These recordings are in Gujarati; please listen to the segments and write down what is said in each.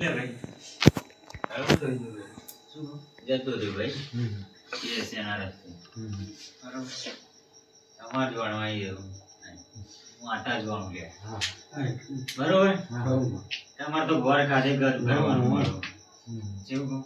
ભાઈ જતો રહ્યો ભાઈ એ શેના રસ્તે બરોબર તમારે જોવાનું આવી જવું હું આટા જોવાનું લે બરોબર તમારે તો ઘર ખાતે ઘર કરવાનું મારું જેવું કહું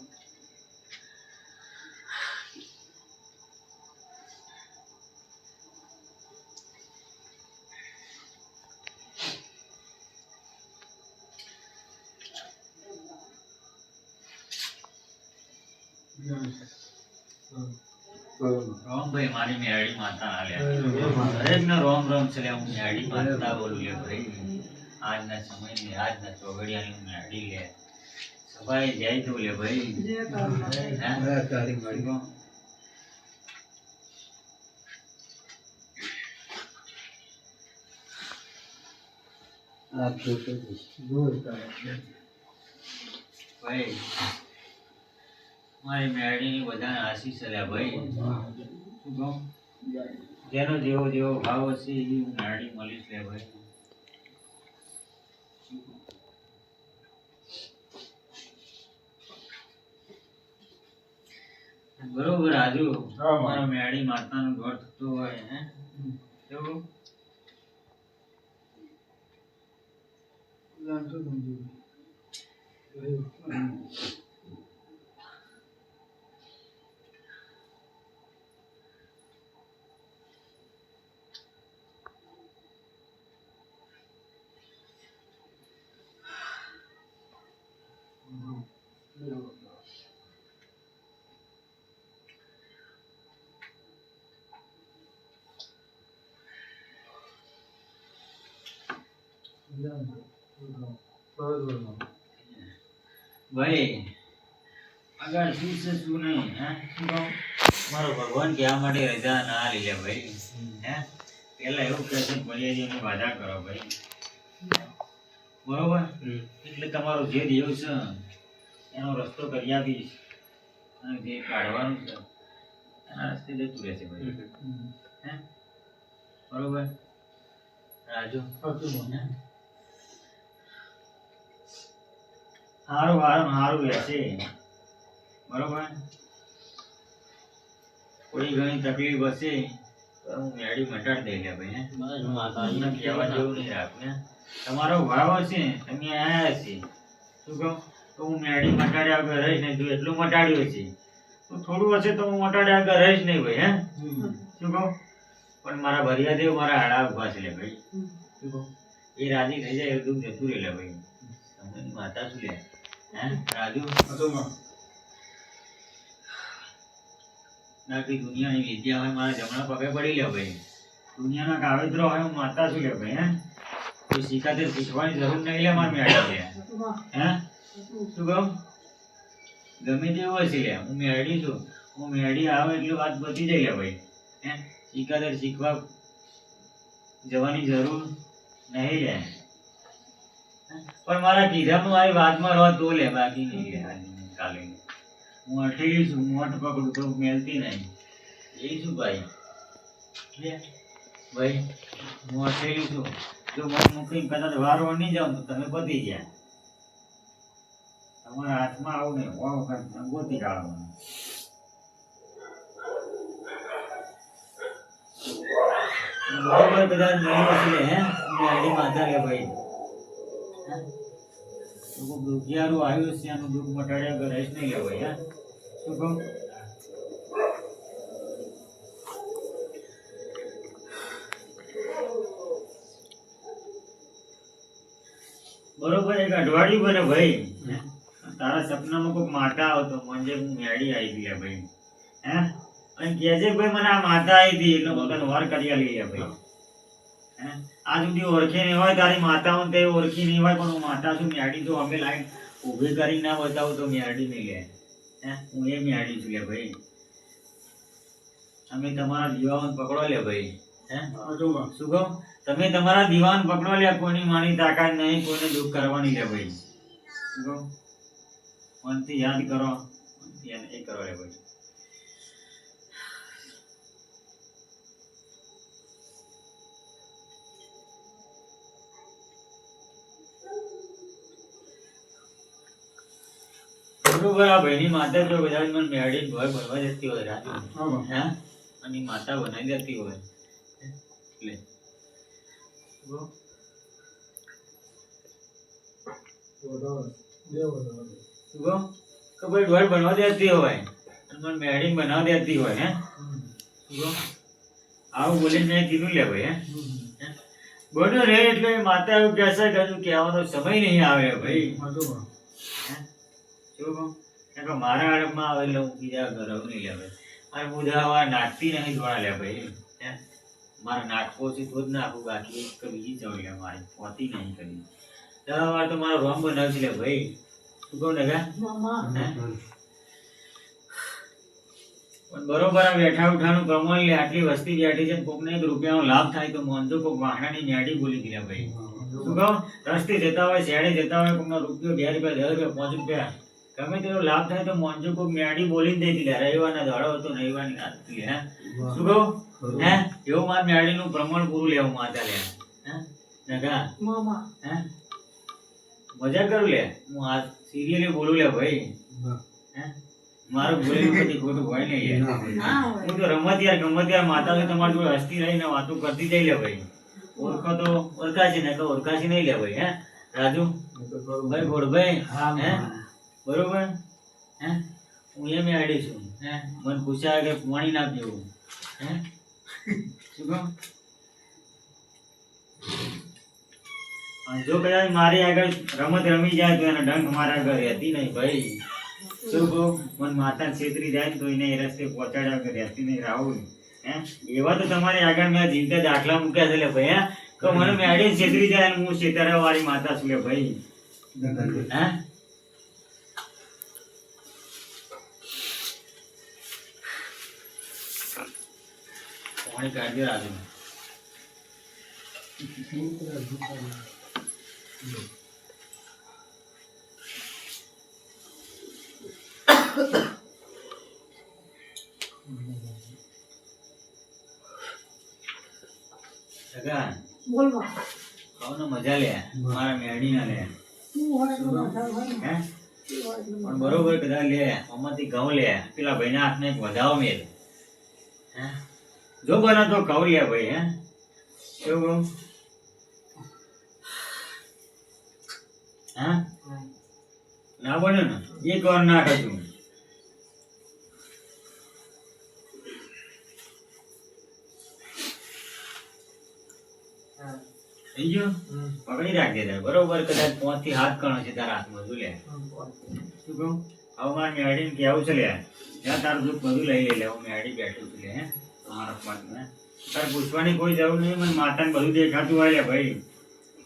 રોમ ભાઈ મારી મેરડી માતા ના લે દરેક ને રોમ રોમ છે લે હું મેરડી માતા બોલું લે ભાઈ આજના સમય ને આજના ચોગડિયાની હું મેરડી લે સભાએ જાય તો લે ભાઈ ભાઈ મારી મેરડીની બધાને આશીષ લે ભાઈ શું કહું જેનો જેવો જેવો ભાવ હશે એવી હું મેરડી મળીશ લે ભાઈ બરોબર આજુ મારો મેરડી માતાનો ઘર થતો હોય હે કેવું ભાઈ આગળ શું છે શું નહીં હે શું કહું મારો ભગવાન કહેવા માટે રજા ના લે ભાઈ હે પેલા એવું કહે છે ભૈયાજીની વાદા કરો ભાઈ બરોબર એટલે તમારું જે દેવ છે એનો રસ્તો કરી આપીશ અને જે કાઢવાનું છે એના રસ્તે જતું રહેશે ભાઈ હે બરોબર રાજુ હારું હારું હારું રહેશે બરોબર કોઈ ઘણી તકલીફ હશે તો હું મેળી મટાડી દઈ લે ભાઈ તમને કહેવા જેવું નહીં રાખું ને તમારો ભાવ હશે તમે આયા હશે શું કહું તો હું મેળી મટાડ્યા વગર રહીશ નહીં તું એટલું મટાડ્યું હશે તો થોડું હશે તો હું મટાડ્યા વગર રહીશ નહીં ભાઈ હે શું કહું પણ મારા ભરિયા દેવ મારા હાડા ઉભા છે લે ભાઈ શું કહું એ રાજી થઈ જાય એવું જતું રહે લે ભાઈ તમને માતા શું લે હે રાજુ નાકી દુનિયાની વિદ્યા હોય મારા જમણા પગે પડી લે ભાઈ દુનિયાના કાવેતરો હોય હું માતા છું લે ભાઈ હે કોઈ શીખાતે શીખવાની જરૂર નહીં લે મારે મેળવી લે હે શું કહું ગમે તેવું હશે લે હું મેળવી છું હું મેળી આવે એટલે વાત બધી જાય લે ભાઈ હે શીખાતે શીખવા જવાની જરૂર નહીં લે પણ મારા કીધામાં આવી વાતમાં રહો તો લે બાકી નહીં લે કાલે હું અઠેલી છું મોટ પકડું તો મેલતી નહીં એ શું ભાઈ ભાઈ હું અઠેલી છું જો મન મૂકીને કદાચ વાર નહીં જાઉં તો તમે પતી ગયા તમારા હાથમાં આવું નહીં હો વખત ગોતી કાઢવાનું બરોબર બધા નહીં હશે હે મેરડી માતા લે ભાઈ દુખિયારું આવ્યું છે એનું દુઃખ મટાડ્યા વગર રહીશ નહીં લે ભાઈ હે શું કહું બરોબર એક અઠવાડિયું બને ભાઈ તારા સપનામાં કોઈ માતા આવતો મને હું મેળી આવી ગઈ ભાઈ હે અને કહેજે ભાઈ મને આ માતા આવી હતી એટલે હું તને વાર કરી આલી લે ભાઈ હે આ સુધી ઓળખી નહીં હોય તારી માતાઓ તે ઓળખી નહીં હોય પણ હું માતા છું મેળી તો અમે લાઈન ઊભી કરી ના બતાવું તો મેળી નહીં લે હે હું એ મેળી છું લે ભાઈ અમે તમારા દીવાન પકડો લે ભાઈ હે શું કહું તમે તમારા દીવાન પકડો લે કોઈની માની તાકાત નહીં કોઈને દુઃખ કરવાની લે ભાઈ શું કહું મનથી યાદ કરો મનથી યાદ એ કરો લે ભાઈ બરોબર આ ભાઈની માતા જો કદાચ મને મેળીને ભોય ભરવા જતી હોય રાજુ હે અને માતા બનાવી દેતી હોય એટલે તો ભાઈ ઢોર બનવા દેતી હોય અને મને મેળીને બનાવી દેતી હોય હે આવું બોલીને મેં કીધું લે ભાઈ હે બોલો રે એટલે માતા એવું કહેશે કે હજુ કહેવાનો સમય નહીં આવે ભાઈ શું કહું કે મારા આડમાં આવે એટલે હું બીજા ઘર નહીં લે ભાઈ અને બુધાવા નાખતી નહીં ધોળા લે ભાઈ હે મારે નાખવો છે તો જ નાખું બાકી એક બીજી ચવડી લે મારી પોતી નહીં કરી 10 વાર તો મારો રોમ બનાવશે લે ભાઈ શું કહું ને પણ બરોબર આ બેઠા ઉઠાનું પ્રમાણ લે આટલી વસ્તી બેઠી છે કોકને 1 રૂપિયાનો લાભ થાય તો મોનજો કોક વાહણાની ન્યાડી બોલી દીધા ભાઈ શું કહું રસ્તે જતા હોય શેડે જતા હોય કોકનો રૂપિયો 2 રૂપિયા 10 રૂપિયા 5 રૂપિયા ગમે તેનો લાભ થાય તો મોનજો કોક ન્યાડી બોલીને દઈ દીધા રવિવારના દાડો હતો રવિવારની રાત હતી હે શું કહું હે એવું માર ન્યાડીનું પ્રમાણ પૂરું લેવું માતા લે હે નગા મામા હે મજા કરું લે હું આ સિરિયલી બોલું લે ભાઈ હે મારું બોલેલું બધી ખોટું હોય નહીં હું તો રમત યાર ગમત યાર માતા તો તમારી જોડે હસતી રહીને વાતો કરતી જઈ લે ભાઈ ઓળખો તો ઓળખાશે ને તો ઓળખાશે નહીં લે ભાઈ હે રાજુ ભાઈ ગોળભાઈ હે બરોબર હે હું એમ આડી છું હે મને પૂછ્યા કે પાણી ના પીવું હે શું કહું જો કદાચ મારી આગળ રમત રમી જાય તો એનો ડંખ મારા આગળ રહેતી નહીં ભાઈ શું કહું મને માતા છેતરી જાય તો એને એ રસ્તે પહોંચાડ્યા કે રહેતી નહીં રાહુલ હે એવા તો તમારી આગળ મેં જીવતા દાખલા મૂક્યા છે લે ભાઈ હે તો મને મેળી છેતરી જાય અને હું છેતરા વાળી માતા છું લે ભાઈ હે પાણી કાઢી રાજુ બોલ મજા લે મારા મેડી ના લે પણ બરોબર કદાચ લે આમાંથી ઘઉં લે પેલા ભાઈ ના હાથને વધાવો મેલ જો બને તો ઘઉં લે ભાઈ હે કેવું હા ના બને ને એક વાર ના કશું થઈ ગયો પકડી રાખજે તાર બરોબર કદાચ 5 થી 7 કણો છે તારા હાથમાં જો લે શું કહું હવે મારે મેડીને કેવું છે લે ત્યાં તારું દુઃખ બધું લઈ લે હું મેડી બેઠું છું લે હે તમારા પાટમાં તારે પૂછવાની કોઈ જરૂર નહીં મને માતાને બધું દેખાતું હોય લે ભાઈ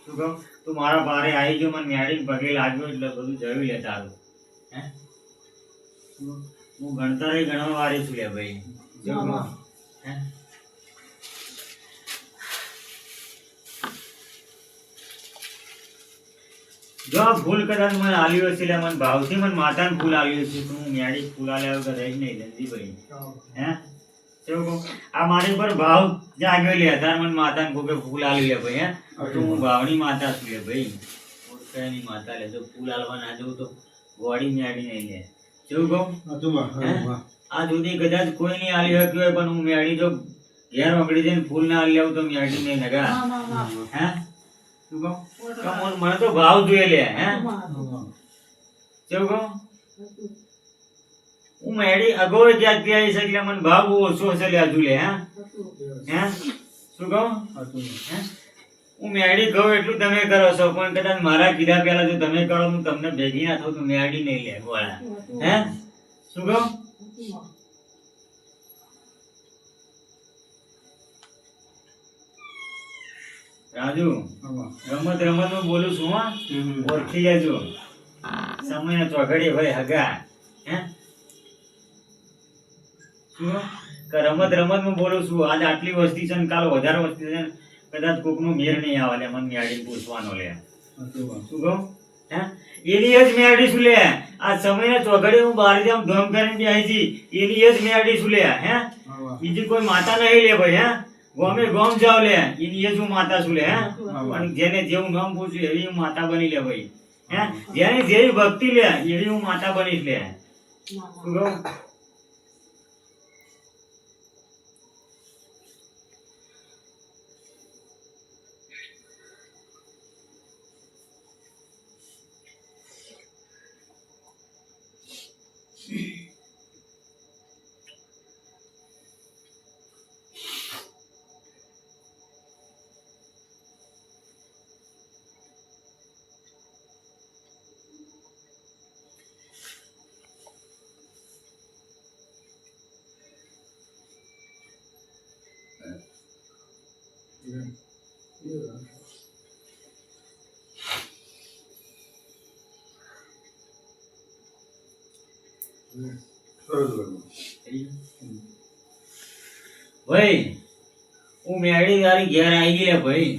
શું કહું તું મારા બારે આવી ગયો મને મેડીને પગે લાગ્યો એટલે બધું જોયું લે તારું હે હું ગણતર ગણવા વાળી છું લે ભાઈ જો હે જો ફૂલ કદાચ મને આલ્યો છે મને ભાવથી મને માતાને ફૂલ આલ્યો છે તો હું મેડી ફૂલ આલ્યા વગર રહી નહીં જલ્દી ભાઈ હે કેવું આ મારી પર ભાવ જાગ્યો લે તાર મને માતાને કોકે ફૂલ આલ્યું લે ભાઈ હે તો હું ભાવની માતા છું લે ભાઈ ઓળખાની માતા લે જો ફૂલ આલવા ના જવું તો ગોડી મેડી નહીં લે કેવું કહું આ સુધી કદાચ કોઈ નહીં આલી શક્યું હોય પણ હું મેડી જો ઘેર ઓગળી જઈને ફૂલ ના આલી આવું તો મેડી નહીં લગા હે મને તો ભાવ જોઈએ લે હે કેવું કહું હું મેડી અગો ક્યાંથી આવી શકે મને ભાવ ઓછો છે લે હજુ લે હે શું કહું હું મેડી કહું એટલું તમે કરો છો પણ કદાચ મારા કીધા પેલા જો તમે કરો હું તમને ભેગી ના થઉં તો મેડી નહીં લે ગોળા હે શું કહું રાજુ રમત રમત માં બોલું છું હા ઓળખી લેજો સમય ચોઘડી ભાઈ હગા હે શું રમત રમત માં બોલું છું આજે આટલી વસ્તી છે ને કાલ વધારે વસ્તી છે કદાચ કોક નું મેર નહીં આવે લે મને મેળી પૂછવાનો લે શું કહું હે એની જ મેળી શું લે આ સમય ચોઘડી હું બહાર જામ ધોમ કરીને બેસી છી એની જ મેળી શું લે હે બીજી કોઈ માતા નહીં લે ભાઈ હે ગોમે ગોમ જાવ લે એની એ શું માતા શું લે હે પણ જેને જેવું નામ પૂછ્યું એવી માતા બની લે ભાઈ હે જેની જેવી ભક્તિ લે એવી હું માતા બનીશ લે શું કહું ભાઈ હું મેળી તારી ઘેર આવી ગઈ લે ભાઈ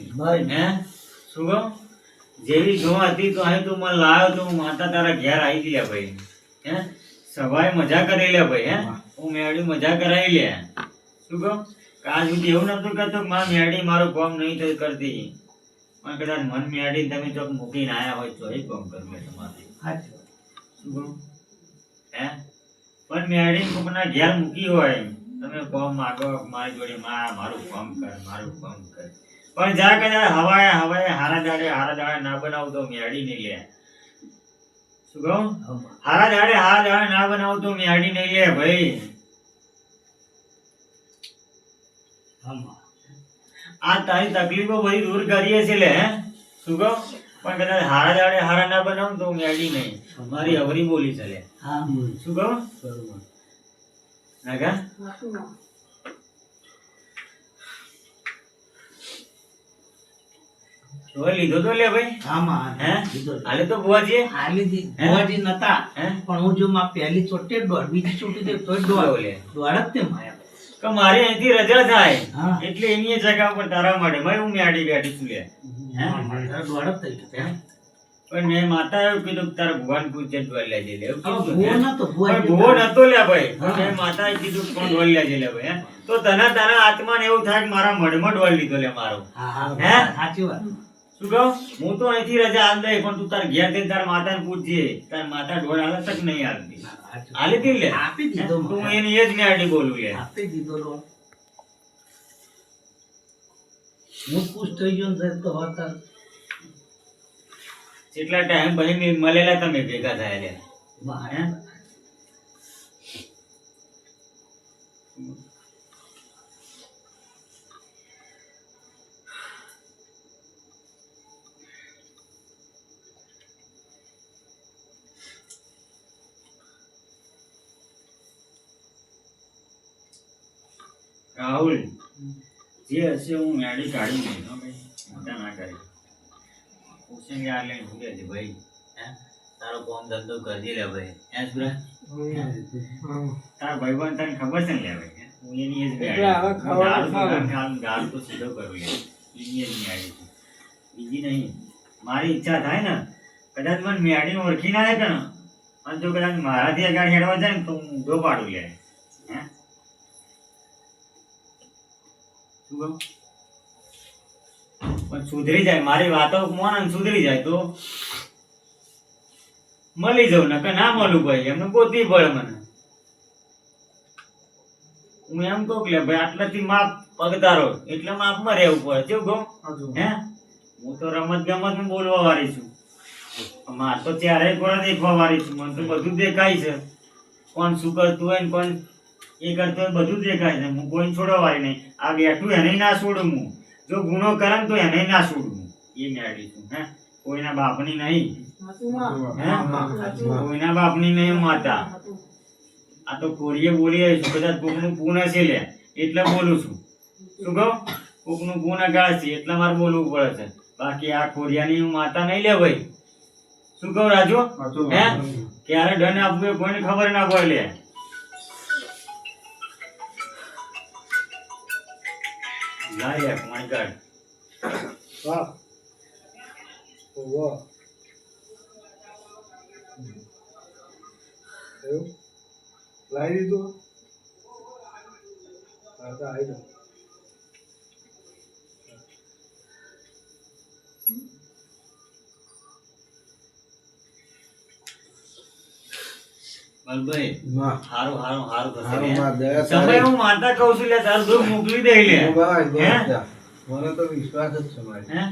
હે શું કહું જેવી જો હતી તો અહીં તું મને લાવ્યો તો હું માતા તારા ઘેર આવી ગઈ લે ભાઈ હે સવાય મજા કરી લે ભાઈ હે હું મેળી મજા કરાવી લે શું કહું કાલ સુધી એવું નતું કરતો કે મારી મેળી મારું કામ નહીં થઈ કરતી પણ કદાચ મન મેળી તમે ચોક મૂકીને આયા હોય તો એ કામ કરું તમારે શું કહું હે પણ મેળી કોકના ઘેર મૂકી હોય તમે કોમ માગો મારી જોડે મારું કામ કર પણ જા કદાચ હવાએ હારા દાડે ના બનાવ તો મેળી નહીં લે શું કહું હારા દાડે ના બનાવ તો મેળી નહીં લે ભાઈ આ તારી તકલીફો બધી દૂર કરીએ છે લે હે શું કહું પણ કદાચ હારા દાડે હારા ના બનાવ તો મેળી નહીં મારી અવરી બોલી છે લે શું કહું બરોબર નાગા તો લીધો તો લે ભાઈ હે હાલે તો બુવાજી નતા પણ હું જો માં પહેલી ચોટે દોડ બીજી ચોટી દે તો દોડ લે દોડ જ તે માયા કે મારે અહીંથી રજા થાય એટલે એની જગ્યા પર તારા મળે મેં હું મેડી બેઠી છું લે હે દોડ જ થઈ ગયો પણ મેં માતા એવું કીધું કે તારા ભગવાન પૂછે ડોલ લેજે લે ભૂવો નતો લે ભાઈ મેં માતાએ કીધું કોણ ડોલ લેજે લે ભાઈ તો તારા આત્માને એવું થાય કે મારા મળમાં ડોલ લીધો લે મારો હે સાચી વાત શું કહું હું તો અહીંથી રજા આલ દે પણ તું તાર ઘેર જઈને તાર માતાને પૂછજે તાર માતા ઢોળ હાલે તક નહીં હાલતી હાલી દી લે આપી દીધો તું એની એ જ મેડી બોલું લે આપી દીધો લો હું ખુશ થઈ ગયો ને તો હતા કેટલા ટાઈમ પછી મળેલા તમે ભેગા થયા લે હે રાહુલ જે હશે હું મેડી કાઢી નહીં મોટા ના કરી પૂછે યાર લઈને ભૂગે છે ભાઈ હે તારો કોમ ધંધો કરી લે ભાઈ હે સુરા તારા ભાઈબંધ તને ખબર છે ને લે ભાઈ હું એની જ ગાળ તો સીધો કરું લે એની જ મેડી છે બીજી નહીં મારી ઈચ્છા થાય ને કદાચ મને મેડી ઓળખી ના કે ને અને જો કદાચ મારાથી આગળ હેડવા જાય ને તો હું ઊંધો પાડું લે હે પણ સુધરી જાય મારી વાતો મોન સુધરી જાય તો મળી જાઉં ને કે ના મળું ભાઈ એમને ગોતી પડે મને હું એમ કહું કે ભાઈ આટલાથી માપ પગતારો એટલે માપમાં રહેવું પડે કેવું કહું હે હું તો રમત ગમત માં બોલવા વાળી છું માર તો ચારેય કોળા દેખવા વાળી છું મને તો બધું દેખાય છે કોણ શું કરતું હોય ને કોણ એ કરતો બધું દેખાય છે હું કોઈ છોડવા વાળી નહીં આ બેઠું એને ના છોડું હું જો ગુનો કરે તો એને ના છોડું એ મેળવી છું હે કોઈના બાપની નહીં હે કોઈના બાપની નહીં માતા આ તો કોરીએ બોલી આવીશું કદાચ કોકનું પૂન હશે લે એટલે બોલું છું શું કહું કોકનું પૂન અગાળ છે એટલે મારે બોલવું પડે છે બાકી આ કોરિયાની હું માતા નહીં લે ભાઈ શું કહું રાજુ હે ક્યારે ડન આપવું એ કોઈને ખબર ના પડે લે લાય માય ગોડ વાહ વાહ એવું લાવી દીધું હા તો આવી જાઓ બલભાઈ માં હારું હારું હારું થશે હારું લે. માં દયા સમય તારી. હું માતા કહું છું લે તારું દુઃખ મોકલી દે લે ઓ ભાઈ, હે? બસ જા. મને તો વિશ્વાસ જ છે મારી. હે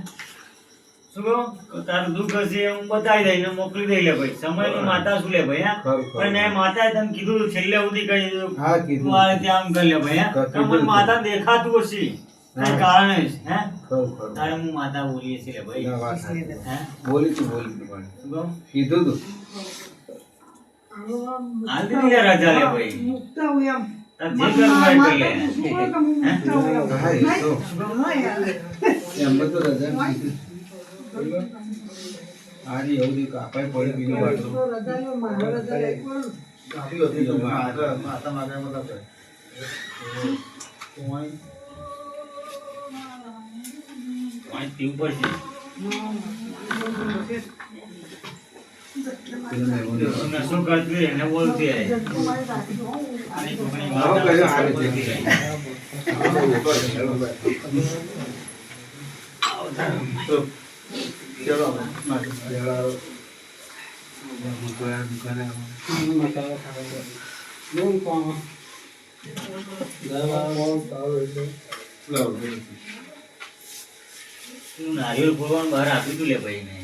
શું કહું? તારું દુઃખ હશે એ હું બતાવી દઈ ને મોકલી દઈ લે ભાઈ સમયની માતા શું લે ભાઈ હા ખરું, ખરું. પણ એ માતાએ તને કીધું છેલ્લે સુધી કહી દીધું હા, કીધું. તું આ રીતે આમ કરી લે ભાઈ હા કીધું. તમને માતા દેખાતું હશે કઈ હા. કારણે જ, હે ખરું, ખરું. તારે હું માતા બોલીએ છીએ લે ભાઈ ના, વાત સાચી. હે બોલી તું પણ. શું કહું? કીધું તું. હાલ દીધી લે રજા લે ભાઈ તાર જે કરવું હોય એ કરી લે હા, એ તો. એમને તો રજા નથી. આજે એવું થયું કે આપણે પડી બીજું વાટલું. આવી હતી જો માતા માતા બધા કરે. પાણી પીવું પડશે તું નશો કરતી હોય એને બોલતી હોય. આની છોકરી આવો માતા કર્યો, હારું બોલતી છે. હોય. ચલો દુકાને તું નારિયેળ ફોડવાનું બહાર આપ્યું તું લે ભાઈ ને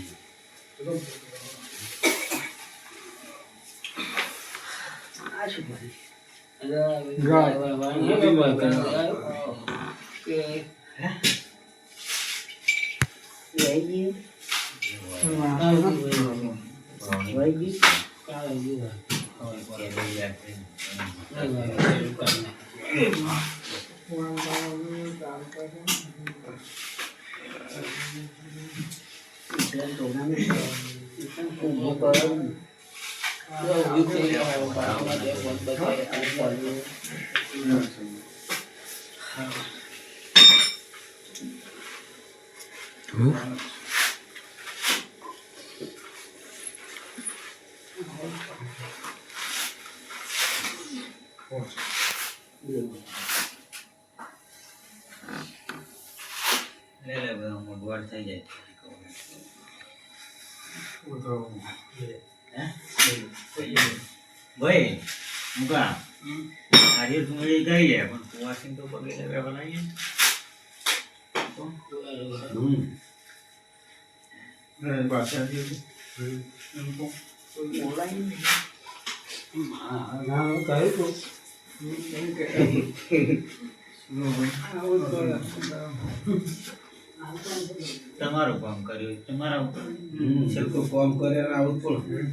લે લે ભાઈ હું ગોળ થઈ જાય ભાઈ મુકા આજે સુંગળી કરી લે પણ કુવાસી તો પગે લેવા બનાવીએ તમારું કામ કર્યું તમારા ઉપર છેલ્લો ફોન કરે અને આવું પણ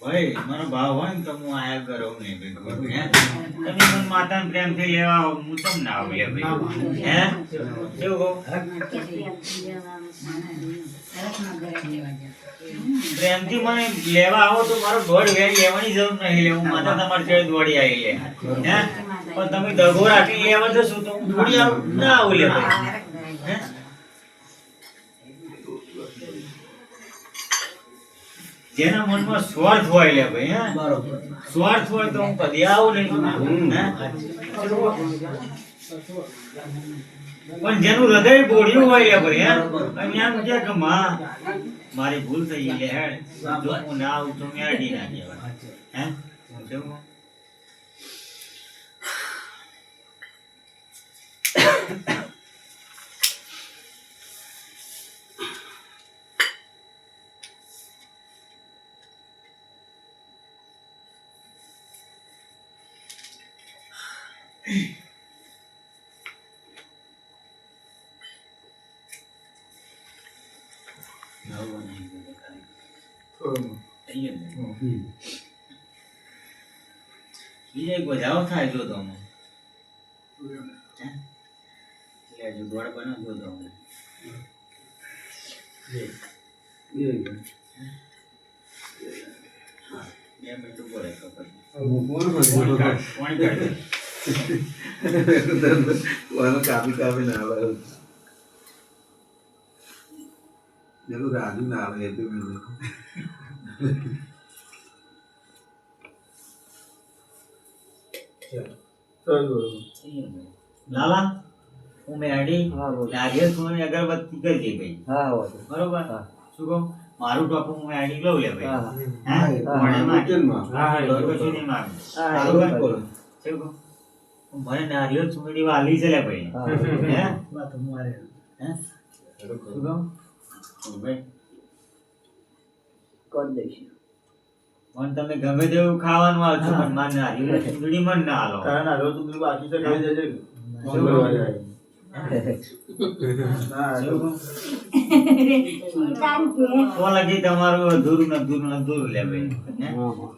ભાઈ મારો ભાવ હોય ને તો હું આયા કરો નહીં ભાઈ હે તમે મને માતાને પ્રેમથી લેવા આવો હું તમને ના આવું લે ભાઈ હે કેવું કહું પ્રેમથી મને લેવા આવો તો મારો દોડ વેર લેવાની જરૂર નહીં લે હું માતા તમારી જોડે દોડી આવી લે હે પણ તમે દગો રાખી લેવા જશો તો હું દોડી આવું ના આવું લે ભાઈ હે જેના મનમાં સ્વાર્થ હોય લે ભાઈ હે બરોબર સ્વાર્થ હોય તો હું કદી આવું નહીં હે પણ જેનું હૃદય બોળ્યું હોય લે ભાઈ હે અને એમ કે માં મારી ભૂલ થઈ ગઈ લે હેડ જો હું ના આવું તો મેળવી ના કહેવાય હે હું કેવું બીજા એક બજાવ થાય જો તો અમે એટલે હજુ દોડ બનાવ જો તો અમે બે મિનિટ ઉભો રહે તો પછી પાણી કાઢ કાપી કાપી ના આવે પેલું રાજુ ના આવે એટલે મેં લાલા હું મેડી નારિયેળ સોની અગરબત્તી કરી દે ભાઈ બરોબર શું કહું મારું ટોપું હું મેડી લઉં લે ભાઈ કશું નહીં માગે બરોબર શું કહું મને નારિયેળ સુમેડી વાલી છે લે ભાઈ હે શું કહું ભાઈ કરી દઈશું. મને તમે ગમે તેવું ખાવાનું આવજો પણ મારે નારિયેળ સુમેડી મન ના આલો તો લગી તમારું અધૂરું લે ભાઈ હે?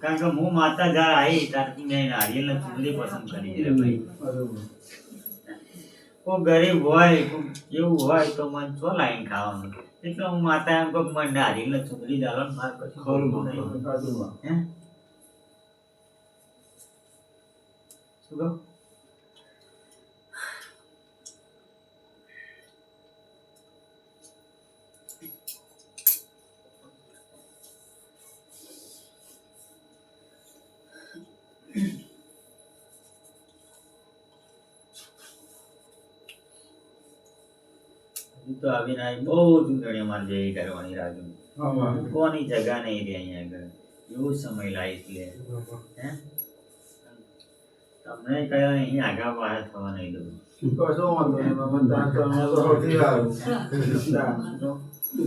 કારણ કે હું માતા જ્યારે આવી ત્યારથી મેં નારિયેળ ને ચૂંદડી પસંદ કરી છે લે ભાઈ કોઈ ગરીબ હોય કોઈ એવું હોય તો મને છો લાઈન ખાવાનું એટલે હું માતા એમ કહું મને નારિયેળ ને ચૂંદડી દાલો ને મારે કશું ખોલવું નહીં હે શું કહું તો આવીને આવી બહુ ચૂંટણી અમારે જેવી કરવાની રાજુ કોની જગા નહીં રહી અહીંયા આગળ એવો સમય લાવીશ લે હે તમને કયા અહીં આગા પાછા થવા નહીં દઉં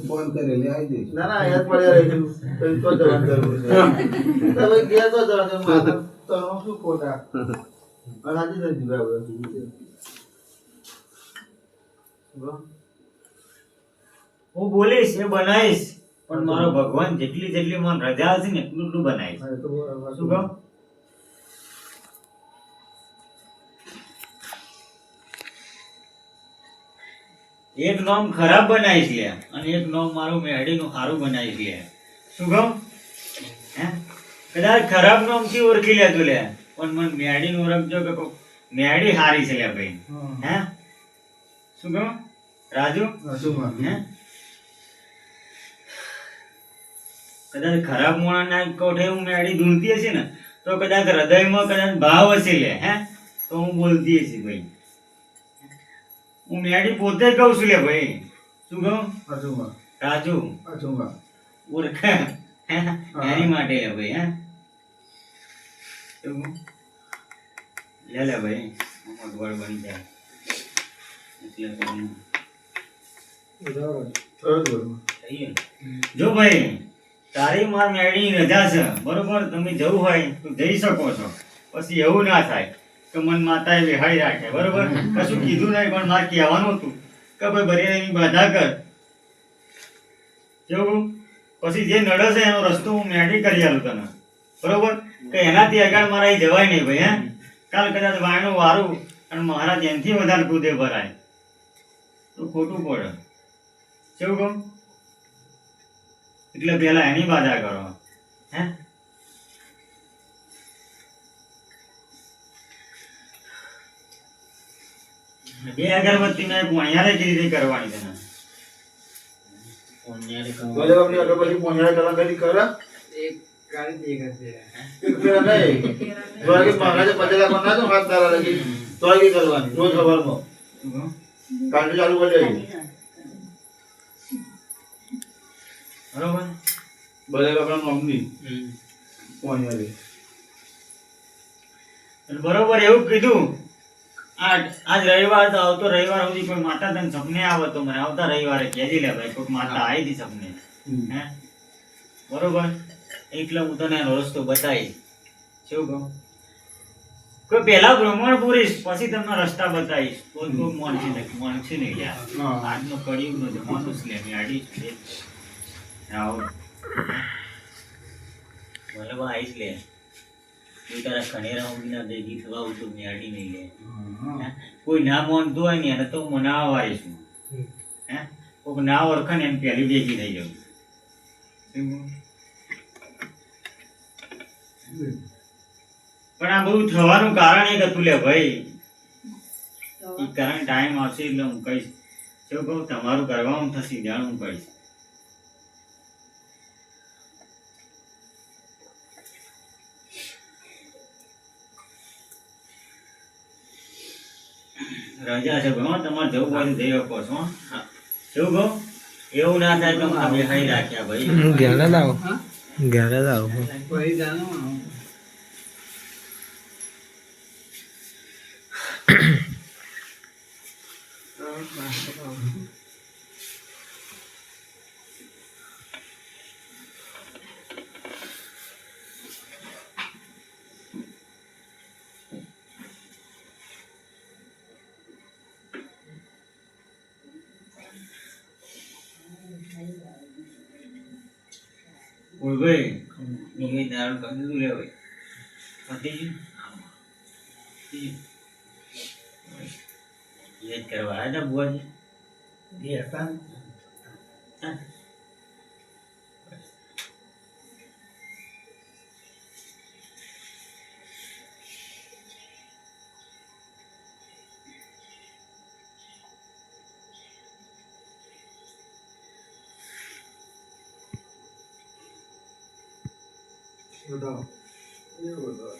ફોન કરે લે આવી દઈશ. હું બોલીશ એ બનાવીશ પણ મારો ભગવાન જેટલી જેટલી મને રજા હશે ને એટલું એટલું બનાવીશ શું કહું એક નોમ ખરાબ બનાવીશ લે અને એક નોમ મારું મેડીનું સારું બનાવીશ લે શું કહું હે કદાચ ખરાબ નોમ થી ઓળખી લેતું લે પણ મને મેડીનું ઓળખજો કે મેડી હારી છે લે ભાઈ હે શું કહું રાજુ હે કદાચ ખરાબ મોણાના કોઠે હું મેડી ધૂળતી હશે ને તો કદાચ હૃદયમાં કદાચ ભાવ હશે લે હે તો હું બોલતી હશે ભાઈ હું મેડી પોતે કહું છું લે ભાઈ શું કહું રાજુ ઓળખે એની માટે લે ભાઈ હે શું કહું? લે ભાઈ મોટવડ બની જાય એટલે જો ભાઈ તારી માર મેળી રજા છે બરોબર તમે જવું હોય તો જઈ શકો છો પછી એવું ના થાય કે મન માતાએ બેહાડી રાખે બરોબર કશું કીધું નહીં પણ મારે કહેવાનું હતું કે ભાઈ બરેલીની બાધા કર જેવું પછી જે નડે છે એનો રસ્તો હું મેળી કરી આલું તને બરોબર કે એનાથી આગળ મારે અહીં જવાય નહીં ભાઈ હે કાલ કદાચ વાયનું વારું અને મહારાજ એનાથી વધારે કૂદે ભરાય તો ખોટું પડે કેવું કહું એટલે પેલા એની બાધા કરો હે બે અગરબત્તી ને પોણિયારે કેવી રીતે કરવાની છે બરોબર એવું કીધું આજ રવિવાર તો આવતો રવિવાર સુધી કોઈ માતા તને સપને આવે તો મને આવતા રવિવારે કહેજે લે ભાઈ કોઈ માતા આવી હતી સપને હે બરોબર એટલે હું તને એનો રસ્તો બતાવીશ શું કહું કોઈ પહેલા બ્રહ્મણ પૂરીશ પછી તમને રસ્તા બતાવીશ તો કોઈ મોનસી નહીં યાર આજનો કળિયુગ નો જમાનો છે લે મેડી આવો ભલે આવીશ લે કોઈ તારા ખણેરા ઊંઘી ના ભેગી થવા હું તો મેડી નહીં લે કોઈ ના માનતું હોય ને એને તો હું મનાવવા આવીશ હે કોઈ ના ઓળખે ને એને પહેલી ભેગી થઈ જવું પણ આ બધું થવાનું કારણ એક હતું લે ભાઈ એ કારણ ટાઈમ આવશે એટલે હું કહીશ શું કહું તમારું કરવાનું થશે જાણ હું કહીશ રજા છે ભાઈ હો, તમારે જવું હોય તો જઈ શકો છો હો. શું કહું એવું ના થાય તો તમે બેહાડી રાખ્યા ભાઈ ઘેર જ આવો હા? ઘેર જ આવો પછી જાણો બોલ ભાઈ એ દારૂ કરી દીધું લે ભાઈ પતી ગયું? પતી ગયું? એ જ કરવા આવ્યા હતા બુઆજી એ હતા ને. હા? બતાવો એવું બતાવો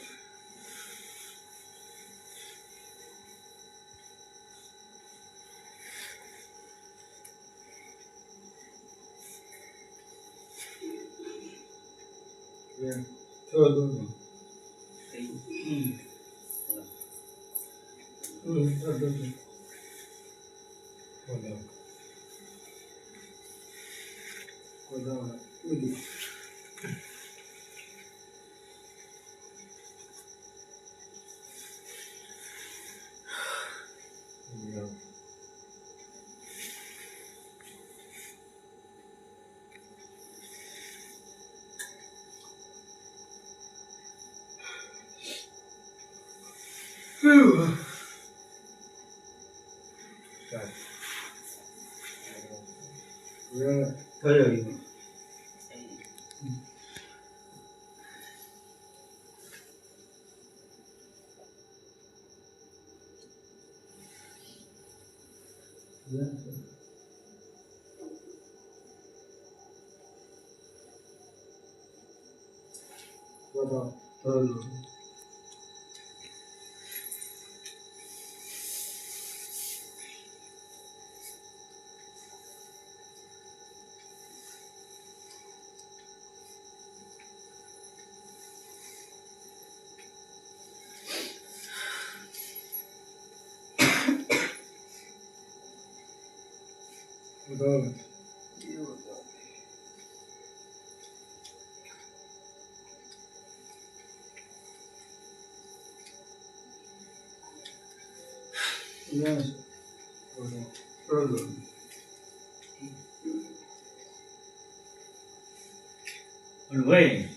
બોલ ભાઈ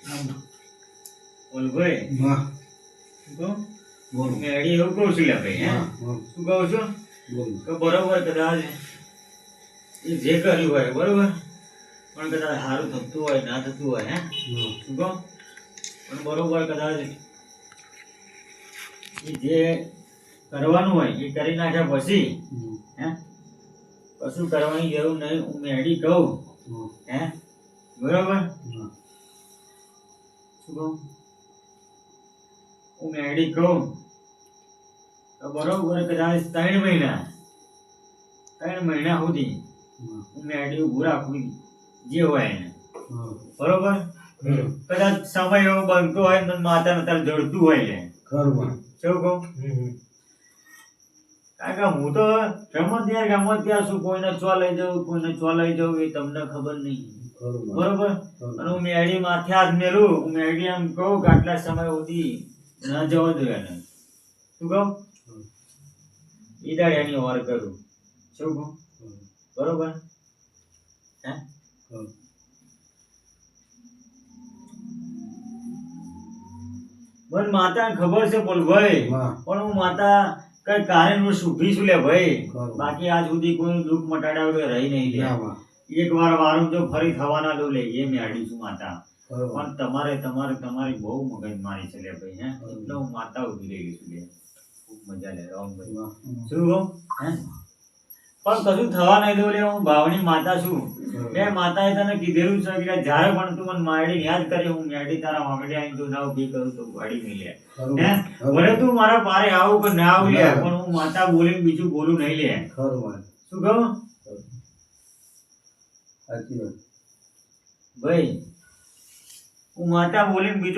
બોલ ભાઈ હા શું કહું બોલો મેડી એવું કહું છું લે ભાઈ હે હા બોલો શું કહું છું બોલો કે બરોબર કદાચ એ જે કર્યું હોય બરોબર પણ કદાચ સારું થતું હોય ના થતું હોય હે શું કહું પણ બરોબર કદાચ એ જે કરવાનું હોય એ કરી નાખ્યા પછી હે કશું કરવાની જરૂર નહીં હું મેડી કહું હે બરોબર શું કહું હું મેડી કહું તો બરોબર કદાચ 3 મહિના સુધી હું મેડી ઊભું રાખું જે હોય એને બરોબર કદાચ સમય એવો બનતો હોય ને માતા અત્યારે જડતું હોય ને ખરું શું કહું કારણ કે હું તો ગમત ત્યાં શું કોઈને ચો લઈ જવું એ તમને ખબર નહીં બરોબર અને હું મેડી માથે હાથ મેલું હું મેડી એમ કહું કે આટલા સમય સુધી ન જવા દો એને શું કહું ઈ દાડે એની ઓર કરું શું કહું બરોબર હે મને માતા ખબર છે બોલ ભાઈ પણ હું માતા કઈ કારણ હું સુખી છું લે ભાઈ બાકી આજ સુધી કોઈ દુઃખ મટાડ્યા વગર રહી નહીં લે એક વાર વારું જો ફરી થવાના દો લે એ મેળી છું માતા પણ તમારી બહુ મગજ મારી છે લે ભાઈ હે એટલે હું માતા ઉભી રહી છું લે ખૂબ મજા લે રામ ભાઈ શું કહું હે પણ કશું થવા નહીં દો લે હું ભાવની માતા છું મેં માતાએ તને કીધેલું છે કે જ્યારે પણ તું મને માડી યાદ કરે હું મેડી તારા વાંગડે આવીને તું ના ઊભી કરું તો વાડી નહીં લે ખરું. હે ભલે તું મારા પારે આવું કે ના આવું લે પણ હું માતા બોલીને બીજું બોલું નહીં લે ખરું વાત. શું કહું સાચી વાત. ભાઈ હું માતા બોલીને બીજું